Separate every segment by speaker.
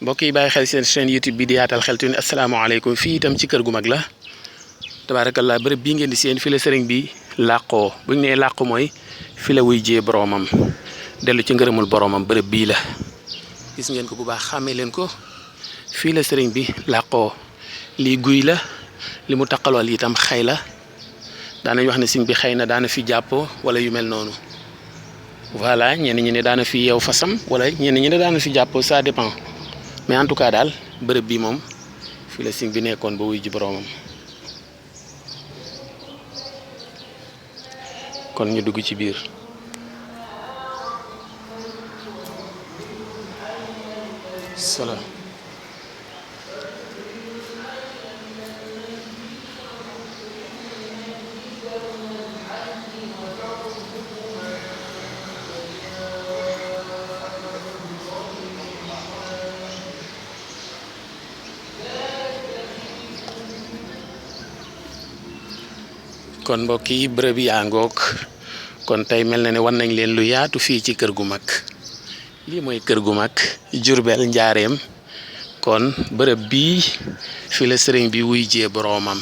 Speaker 1: mbokk yi bàyyi xel seen chaîne YouTube bi di Yaatal Xeltu ni asalaamaaleykum fii itam ci kër gu mag la tabaarakallaa bërëb bii ngeen di seen fi la sëriñ bi làqoo bu ñu nee làqu mooy fi la wuy jee boroomam dellu ci ngërëmul boroomam bërëb bii la gis ngeen ko bu baax xàmmee leen ko fii la sëriñ bi làqoo lii guy la li mu taqalool itam xay la daanañ wax ne sëriñ bi xëy na daana fi jàppoo wala yu mel noonu voilà ñenn ñi ne daana fi yeew fasam wala ñenn ñi ne daana fi jàppoo ça dépend mais en tout cas daal bërëb bi moom fii la sëriñ bi nekkoon ba wuy ji boroomam kon ñu dugg ci biir salaam kon mbokk yi bërëb yaa ngoog kon tey mel na ne wan nañ leen lu yaatu fii ci kër gu mag lii mooy kër gu mag Jurbel njaareem kon bërëb bii fi la sëriñ bi wuy jee boroomam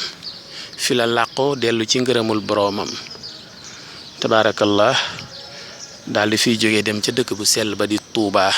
Speaker 1: fi la làqoo dellu ci ngërëmul boroomam tabaarakallah daal di fiy jógee dem ca dëkk bu sell ba di Tuubaa